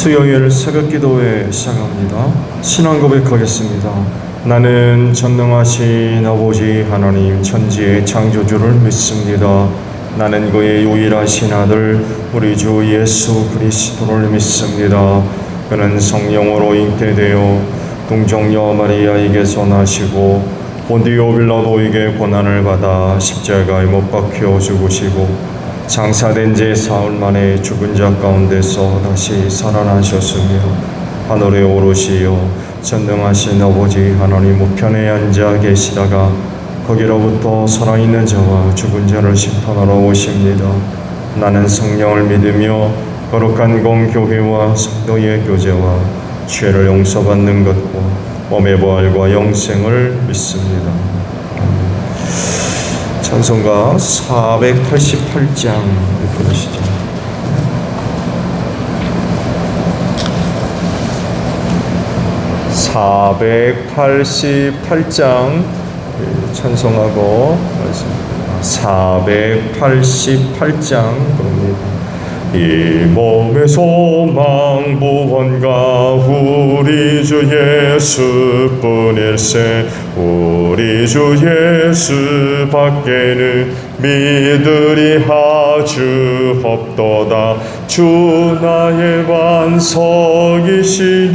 수요일 새벽 기도회 시작합니다. 신앙 고백하겠습니다. 나는 전능하신 아버지 하나님 천지의 창조주를 믿습니다. 나는 그의 유일하신 아들 우리 주 예수 그리스도를 믿습니다. 그는 성령으로 잉태되어 동정녀 마리아에게서 나시고 본디오 빌라도에게 고난을 받아 십자가에 못 박혀 죽으시고 장사된 지 사흘 만에 죽은 자 가운데서 다시 살아나셨으며 하늘에 오르시어 전능하신 아버지 하나님 우편에 앉아 계시다가 거기로부터 살아있는 자와 죽은 자를 심판하러 오십니다. 나는 성령을 믿으며 거룩한 공교회와 성도의 교제와 죄를 용서받는 것과 몸의 부활과 영생을 믿습니다. 찬송가 488장 부르시죠. (488장) 찬송하고 488장 부릅니다. 이 몸의 소망 무언가 우리 주 예수뿐일세. 우리 주 예수 밖에는 믿으리 아주 없도다. 주 나의 반석이시니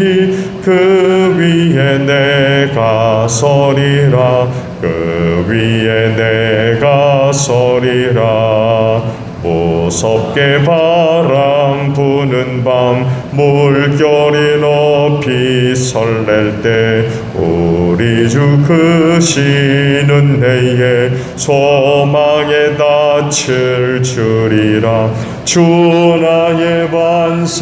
그 위에 내가 서리라. 그 위에 내가 서리라. 무섭게 바람 부는 밤 물결이 높이 설렐 때 우리 주 크시는 내의 소망에 닻을 주리라. 주 나의 반석이시니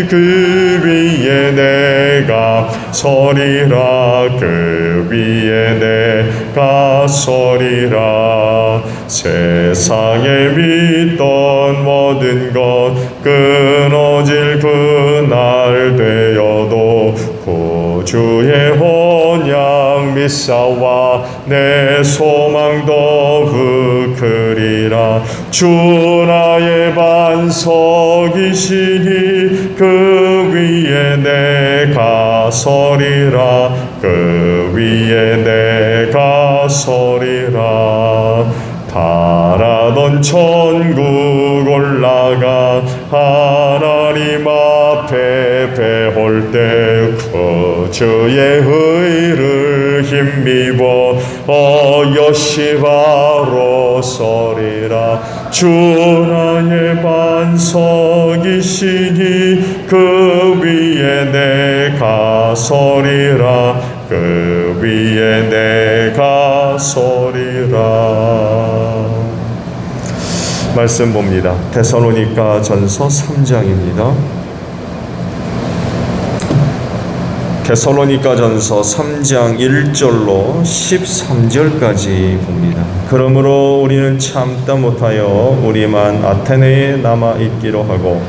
그 위에 내가 서리라. 그 위에 내가 서리라. 세상에 믿던 모든 것 끊어질 그날 되어도 구주의 언약 믿사와 내 소망 더욱 크리라. 주 나의 반석이시니 그 위에 내가 서리라. 그 위에 내가 서리라. 바라던 천국 올라가 하나님 앞에 배울 때 구주의 의를 힘입어 여시바로 서리라. 주 나의 반석이시니 그 위에 내가 서리라. 그 위에 내가 서리라. 말씀 봅니다. 데살로니가 전서 3장입니다. 데살로니가 전서 3장 1절로 13절까지 봅니다. 그러므로 우리는 참다 못하여 우리만 아테네에 남아 있기로 하고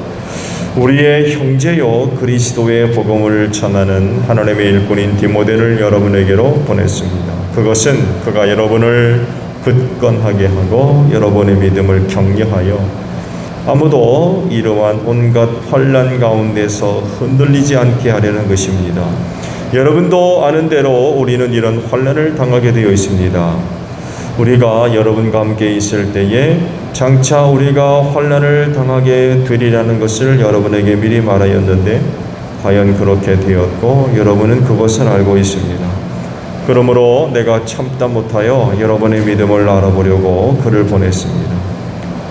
우리의 형제요 그리스도의 복음을 전하는 하나님의 일꾼인 디모데를 여러분에게로 보냈습니다. 그것은 그가 여러분을 굳건하게 하고 여러분의 믿음을 격려하여 아무도 이러한 온갖 환난 가운데서 흔들리지 않게 하려는 것입니다. 여러분도 아는 대로 우리는 이런 환난을 당하게 되어 있습니다. 우리가 여러분과 함께 있을 때에 장차 우리가 환난을 당하게 되리라는 것을 여러분에게 미리 말하였는데 과연 그렇게 되었고 여러분은 그것을 알고 있습니다. 그러므로 내가 참다 못하여 여러분의 믿음을 알아보려고 그를 보냈습니다.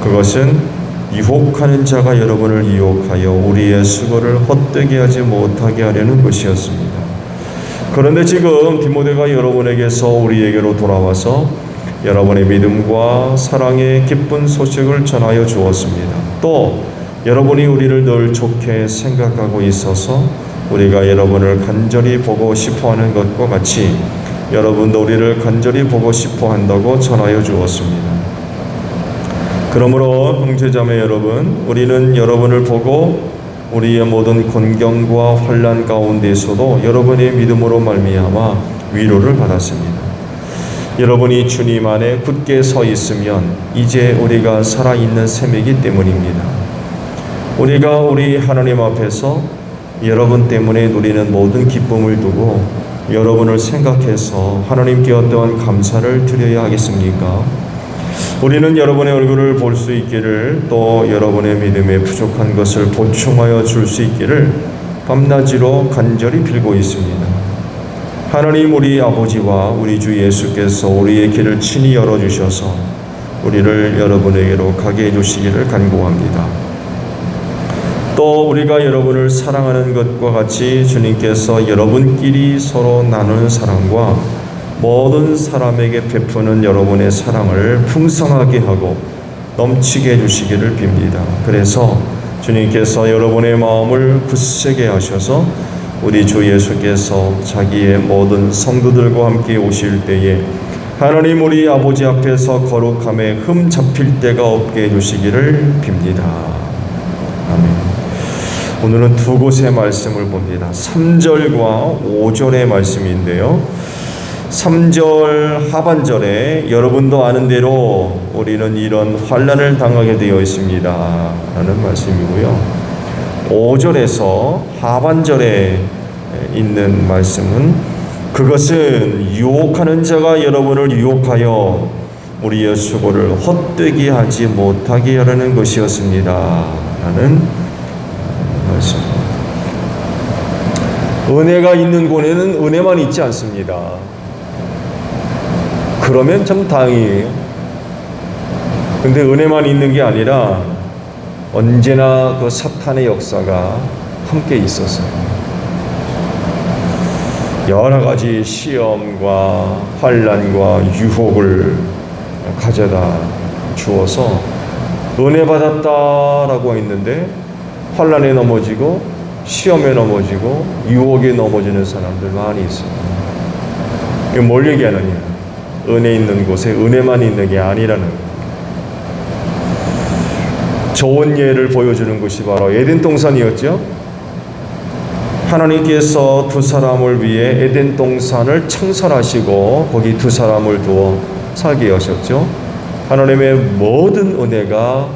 그것은 유혹하는 자가 여러분을 유혹하여 우리의 수고를 헛되게 하지 못하게 하려는 것이었습니다. 그런데 지금 디모데가 여러분에게서 우리에게로 돌아와서 여러분의 믿음과 사랑의 기쁜 소식을 전하여 주었습니다. 또 여러분이 우리를 늘 좋게 생각하고 있어서 우리가 여러분을 간절히 보고 싶어하는 것과 같이 여러분도 우리를 간절히 보고 싶어한다고 전하여 주었습니다. 그러므로 형제자매 여러분, 우리는 여러분을 보고 우리의 모든 곤경과 환난 가운데서도 여러분의 믿음으로 말미암아 위로를 받았습니다. 여러분이 주님 안에 굳게 서 있으면 이제 우리가 살아있는 셈이기 때문입니다. 우리가 우리 하나님 앞에서 여러분 때문에 누리는 모든 기쁨을 두고 여러분을 생각해서 하나님께 어떠한 감사를 드려야 하겠습니까? 우리는 여러분의 얼굴을 볼 수 있기를, 또 여러분의 믿음에 부족한 것을 보충하여 줄 수 있기를 밤낮으로 간절히 빌고 있습니다. 하나님 우리 아버지와 우리 주 예수께서 우리의 길을 친히 열어주셔서 우리를 여러분에게로 가게 해주시기를 간구합니다. 또 우리가 여러분을 사랑하는 것과 같이 주님께서 여러분끼리 서로 나누는 사랑과 모든 사람에게 베푸는 여러분의 사랑을 풍성하게 하고 넘치게 해주시기를 빕니다. 그래서 주님께서 여러분의 마음을 굳세게 하셔서 우리 주 예수께서 자기의 모든 성도들과 함께 오실 때에 하나님 우리 아버지 앞에서 거룩함에 흠 잡힐 데가 없게 해주시기를 빕니다. 아멘. 오늘은 두 곳의 말씀을 봅니다. 3절과 5절의 말씀인데요. 3절 하반절에 여러분도 아는 대로 우리는 이런 환난을 당하게 되어 있습니다 라는 말씀이고요. 5절에서 하반절에 있는 말씀은 그것은 유혹하는 자가 여러분을 유혹하여 우리의 수고를 헛되게 하지 못하게 하려는 것이었습니다 라는 말씀입니다. 은혜가 있는 곳에는 은혜만 있지 않습니다. 그러면 참 다행이에요. 근데 은혜만 있는 게 아니라 언제나 그 사탄의 역사가 함께 있었어요. 여러 가지 시험과 환난과 유혹을 가져다 주어서 은혜 받았다라고 했는데 환난에 넘어지고 시험에 넘어지고 유혹에 넘어지는 사람들 많이 있습니다. 이게 뭘 얘기하느냐? 은혜 있는 곳에 은혜만 있는 게 아니라는 거예요. 좋은 예를 보여주는 것이 바로 에덴 동산이었죠. 하나님께서 두 사람을 위해 에덴 동산을 창설하시고 거기 두 사람을 두어 살게 하셨죠. 하나님의 모든 은혜가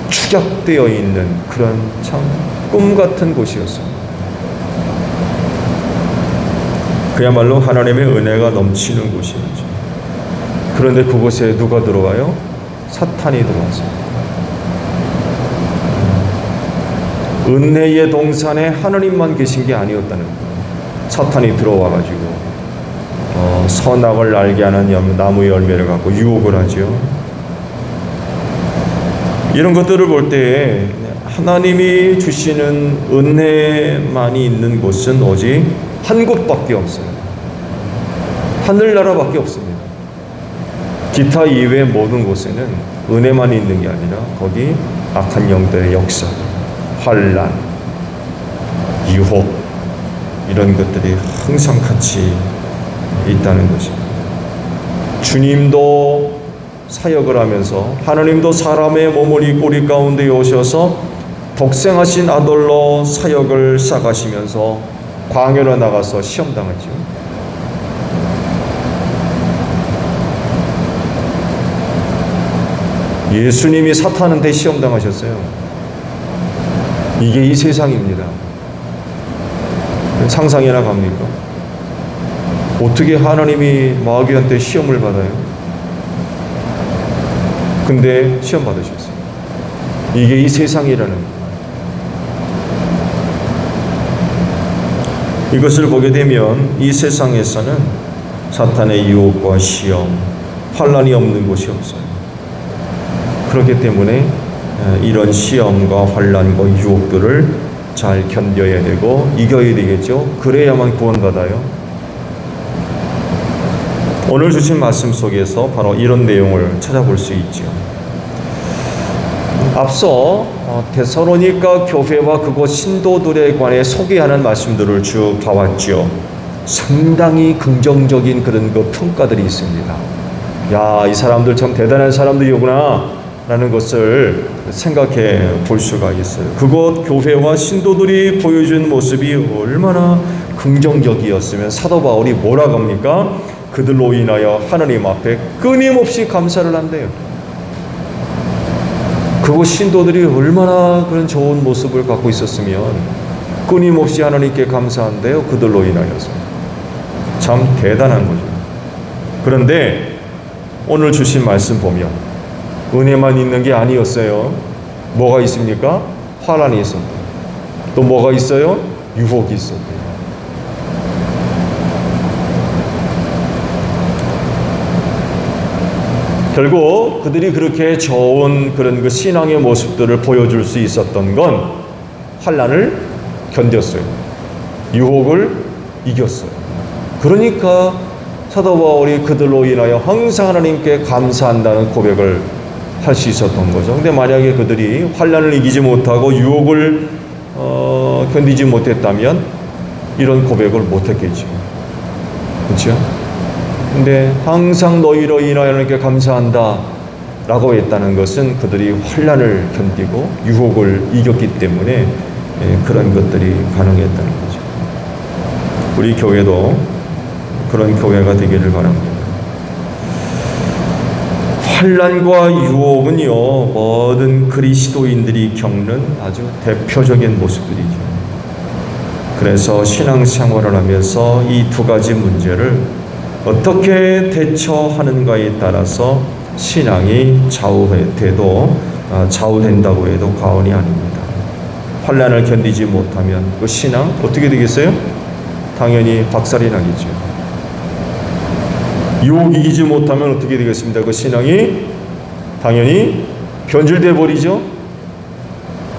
축약되어 있는 그런 참 꿈같은 곳이었습니다. 그야말로 하나님의 은혜가 넘치는 곳이었죠. 그런데 그곳에 누가 들어와요? 사탄이 들어왔어요. 은혜의 동산에 하나님만 계신 게 아니었다는 거예요. 사탄이 들어와가지고 선악을 알게 하는 나무 열매를 갖고 유혹을 하죠. 이런 것들을 볼 때 하나님이 주시는 은혜만이 있는 곳은 오직 한 곳밖에 없어요. 하늘나라밖에 없습니다. 기타 이외의 모든 곳에는 은혜만 있는 게 아니라 거기 악한 영들의 역사, 환난, 유혹 이런 것들이 항상 같이 있다는 것입니다. 주님도 사역을 하면서 하나님도 사람의 몸을 입고 우리 가운데 오셔서 독생하신 아들로 사역을 시작하시면서 광야로 나가서 시험당하죠. 예수님이 사탄한테 시험당하셨어요. 이게 이 세상입니다. 상상이나 갑니까? 어떻게 하나님이 마귀한테 시험을 받아요? 근데 시험 받으셨어요. 이게 이 세상이라는 거예요. 이것을 보게 되면 이 세상에서는 사탄의 유혹과 시험, 환난이 없는 곳이 없어요. 그렇기 때문에 이런 시험과 환난과 유혹들을 잘 견뎌야 되고 이겨야 되겠죠. 그래야만 구원받아요. 오늘 주신 말씀 속에서 바로 이런 내용을 찾아볼 수 있죠. 앞서 데살로니가 교회와 그곳 신도들에 관해 소개하는 말씀들을 쭉 봐왔죠. 상당히 긍정적인 그런 그 평가들이 있습니다. 야, 이 사람들 참 대단한 사람들이구나 라는 것을 생각해 볼 수가 있어요. 그곳 교회와 신도들이 보여준 모습이 얼마나 긍정적이었으면 사도 바울이 뭐라고 합니까? 그들로 인하여 하나님 앞에 끊임없이 감사를 한대요. 그리고 신도들이 얼마나 그런 좋은 모습을 갖고 있었으면 끊임없이 하나님께 감사한대요. 그들로 인하여서. 참 대단한 거죠. 그런데 오늘 주신 말씀 보면 은혜만 있는 게 아니었어요. 뭐가 있습니까? 환난이 있었고, 또 뭐가 있어요? 유혹이 있었고. 결국 그들이 그렇게 좋은 그런 그 신앙의 모습들을 보여줄 수 있었던 건 환난을 견뎠어요. 유혹을 이겼어요. 그러니까 사도 바울이 그들로 인하여 항상 하나님께 감사한다는 고백을 할 수 있었던 거죠. 근데 만약에 그들이 환난을 이기지 못하고 유혹을 견디지 못했다면 이런 고백을 못했겠죠. 그렇죠? 근데 항상 너희로 인하여 하나님께 감사한다 라고 했다는 것은 그들이 환난을 견디고 유혹을 이겼기 때문에 그런 것들이 가능했다는 거죠. 우리 교회도 그런 교회가 되기를 바랍니다. 환난과 유혹은요, 모든 그리스도인들이 겪는 아주 대표적인 모습들이죠. 그래서 신앙생활을 하면서 이 두 가지 문제를 어떻게 대처하는가에 따라서 신앙이 좌우된다고 해도 과언이 아닙니다. 환난을 견디지 못하면 그 신앙 어떻게 되겠어요? 당연히 박살이 나겠죠. 유혹 이기지 못하면 어떻게 되겠습니다? 그 신앙이 당연히 변질돼 버리죠.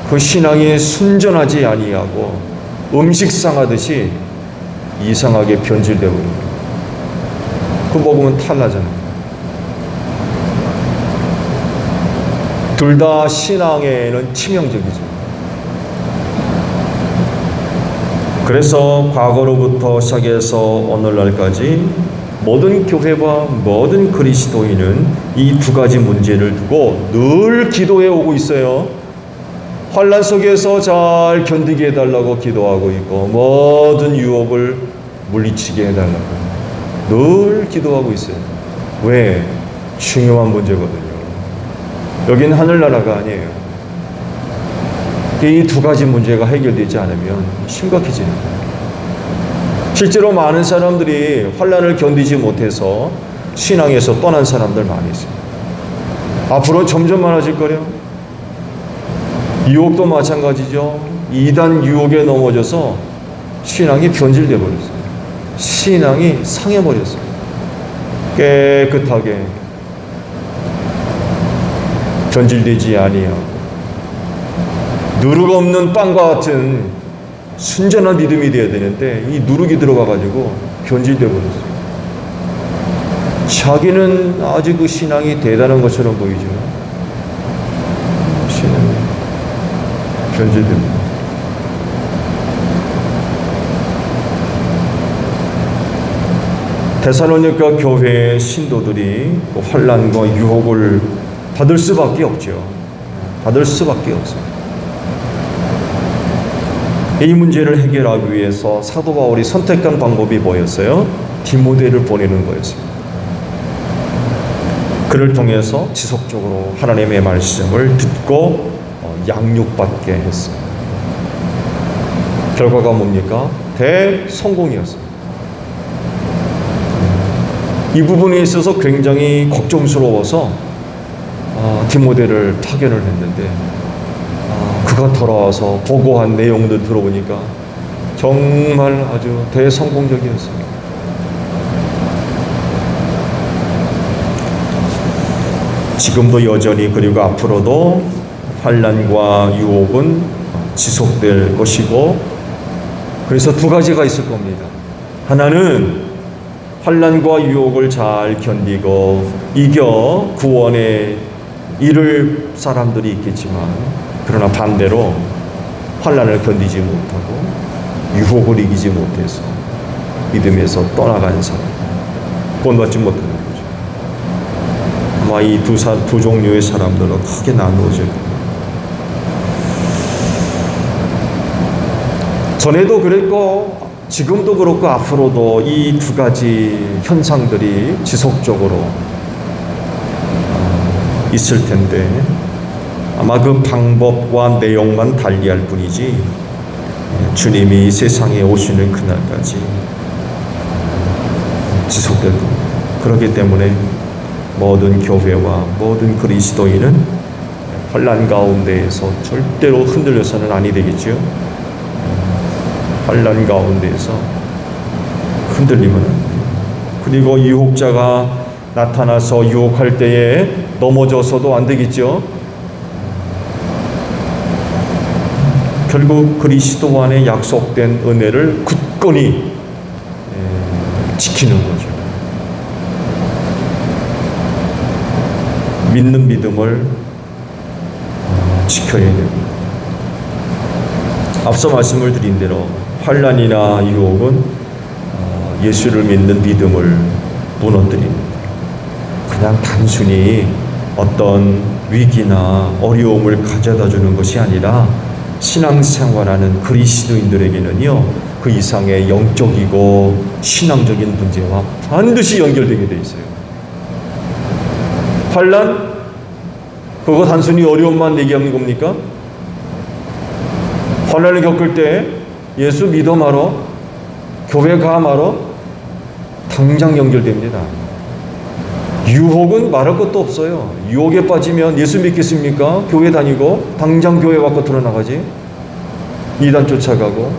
그 신앙이 순전하지 아니하고 음식 상하듯이 이상하게 변질돼 버립니다. 그 먹으면 탈나잖아요. 둘 다 신앙에는 치명적이죠. 그래서 과거로부터 시작해서 오늘날까지 모든 교회와 모든 그리스도인은 이 두 가지 문제를 두고 늘 기도해 오고 있어요. 환난 속에서 잘 견디게 해달라고 기도하고 있고, 모든 유혹을 물리치게 해달라고 늘 기도하고 있어요. 왜? 중요한 문제거든요. 여긴 하늘나라가 아니에요. 이 두 가지 문제가 해결되지 않으면 심각해지는 거예요. 실제로 많은 사람들이 환난을 견디지 못해서 신앙에서 떠난 사람들 많이 있어요. 앞으로 점점 많아질 거래요. 유혹도 마찬가지죠. 이단 유혹에 넘어져서 신앙이 변질돼 버렸어요. 신앙이 상해버렸어요. 깨끗하게 변질되지 아니하고 누룩 없는 빵과 같은 순전한 믿음이 되어야 되는데 이 누룩이 들어가가지고 변질돼 버렸어요. 자기는 아주 그 신앙이 대단한 것처럼 보이죠. 신앙이 변질됩니다. 데살로니가 교회의 신도들이 환난과 유혹을 받을 수밖에 없죠. 받을 수밖에 없어요. 이 문제를 해결하기 위해서 사도 바울이 선택한 방법이 뭐였어요? 디모데를 보내는 거였습니다. 그를 통해서 지속적으로 하나님의 말씀을 듣고 양육받게 했습니다. 결과가 뭡니까? 대성공이었습니다. 이 부분에 있어서 굉장히 걱정스러워서 디모데를 파견을 했는데 그가 돌아와서 보고한 내용들 들어보니까 정말 아주 대성공적이었습니다. 지금도 여전히 그리고 앞으로도 환난과 유혹은 지속될 것이고, 그래서 두 가지가 있을 겁니다. 하나는 환난과 유혹을 잘 견디고 이겨 구원에 이를 사람들이 있겠지만, 그러나 반대로 환난을 견디지 못하고 유혹을 이기지 못해서 믿음에서 떠나간 사람, 구원받지 못하는 거죠. 아마 이 두 종류의 사람들은 크게 나누어질 겁니다. 전에도 그랬고 지금도 그렇고 앞으로도 이 두 가지 현상들이 지속적으로 있을 텐데, 아마 그 방법과 내용만 달리할 뿐이지 주님이 세상에 오시는 그날까지 지속될 겁니다. 그렇기 때문에 모든 교회와 모든 그리스도인은 환난 가운데에서 절대로 흔들려서는 아니 되겠지요. 환난 가운데에서 흔들리면 안 돼요. 그리고 유혹자가 나타나서 유혹할 때에 넘어져서도 안 되겠죠. 결국 그리스도 안에 약속된 은혜를 굳건히 지키는 거죠. 믿는 믿음을 지켜야 됩니다. 앞서 말씀을 드린 대로 환난이나 유혹은 예수를 믿는 믿음을 무너뜨립니다. 그냥 단순히 어떤 위기나 어려움을 가져다 주는 것이 아니라 신앙생활하는 그리스도인들에게는요, 그 이상의 영적이고 신앙적인 문제와 반드시 연결되게 되어 있어요. 환난? 그거 단순히 어려움만 얘기하는 겁니까? 환난을 겪을 때 예수 믿어 말어, 교회 가 말어, 당장 연결됩니다. 유혹은 말할 것도 없어요. 유혹에 빠지면 예수 믿겠습니까? 교회 다니고 당장 교회 밖으로 들어나가지. 이단 쫓아가고.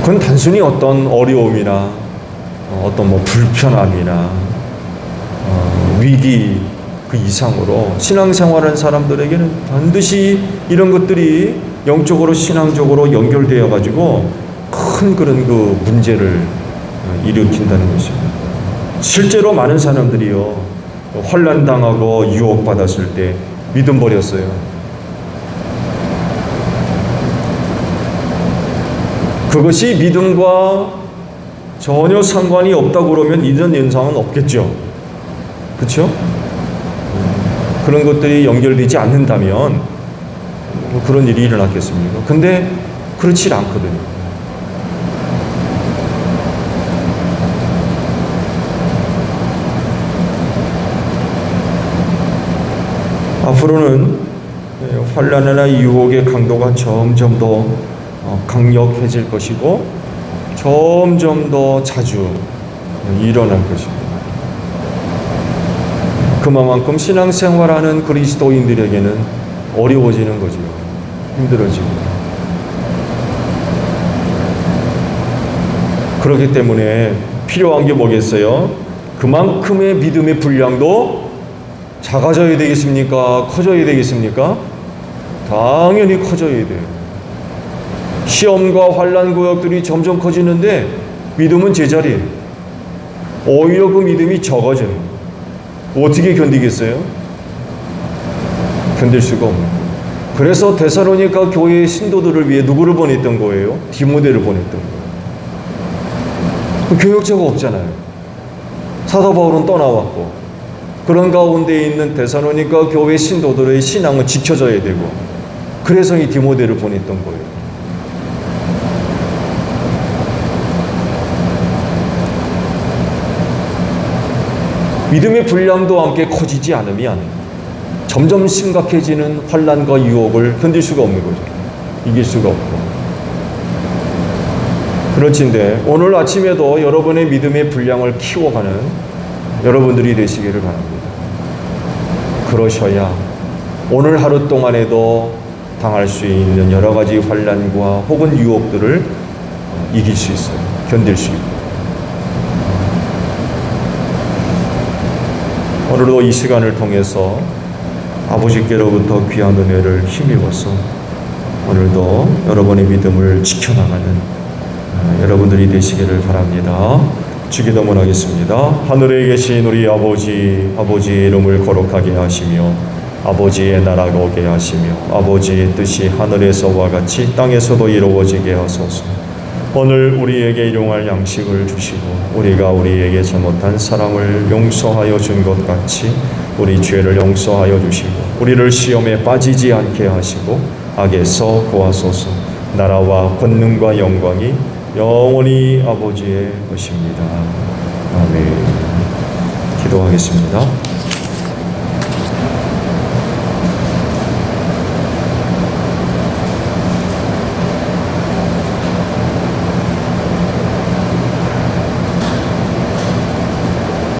그건 단순히 어떤 어려움이나 어떤 불편함이나 위기 그 이상으로 신앙생활하는 사람들에게는 반드시 이런 것들이 영적으로 신앙적으로 연결되어 가지고 큰 그런 그 문제를 일으킨다는 것입니다. 실제로 많은 사람들이요, 환난 당하고 유혹 받았을 때 믿음 버렸어요. 그것이 믿음과 전혀 상관이 없다고 그러면 이런 현상은 없겠죠. 그렇죠? 그런 것들이 연결되지 않는다면 그런 일이 일어났겠습니까? 근데 그렇지 않거든요. 앞으로는 환난이나 유혹의 강도가 점점 더 강력해질 것이고 점점 더 자주 일어날 것입니다. 그만큼 신앙생활하는 그리스도인들에게는 어려워지는 거죠. 힘들어지고. 그렇기 때문에 필요한 게 뭐겠어요? 그만큼의 믿음의 분량도 작아져야 되겠습니까? 커져야 되겠습니까? 당연히 커져야 돼요. 시험과 환난 구역들이 점점 커지는데 믿음은 제자리예요. 오히려 그 믿음이 적어져요. 어떻게 견디겠어요? 견딜 수가 없는 거예요. 그래서 데살로니가 교회의 신도들을 위해 누구를 보냈던 거예요? 디모데를 보냈던 거예요. 그 교역자가 없잖아요. 사도 바울은 떠나왔고. 그런 가운데 있는 데살로니가 교회 신도들의 신앙은 지켜져야 되고, 그래서 이 디모데를 보냈던 거예요. 믿음의 분량도 함께 커지지 않으면 점점 심각해지는 환난과 유혹을 견딜 수가 없는 거죠. 이길 수가 없고. 그렇지인데 오늘 아침에도 여러분의 믿음의 분량을 키워가는 여러분들이 되시기를 바랍니다. 그러셔야 오늘 하루 동안에도 당할 수 있는 여러 가지 환난과 혹은 유혹들을 이길 수 있어요. 견딜 수 있고. 오늘도 이 시간을 통해서 아버지께로부터 귀한 은혜를 힘입어서 오늘도 여러분의 믿음을 지켜나가는 여러분들이 되시기를 바랍니다. 주기도문 하겠습니다. 하늘에 계신 우리 아버지, 아버지의 이름을 거룩하게 하시며 아버지의 나라가 오게 하시며 아버지의 뜻이 하늘에서와 같이 땅에서도 이루어지게 하소서. 오늘 우리에게 일용할 양식을 주시고 우리가 우리에게 잘못한 사람을 용서하여 준 것 같이 우리 죄를 용서하여 주시고 우리를 시험에 빠지지 않게 하시고 악에서 구하소서. 나라와 권능과 영광이 영원히 아버지의 것입니다. 아멘. 기도하겠습니다.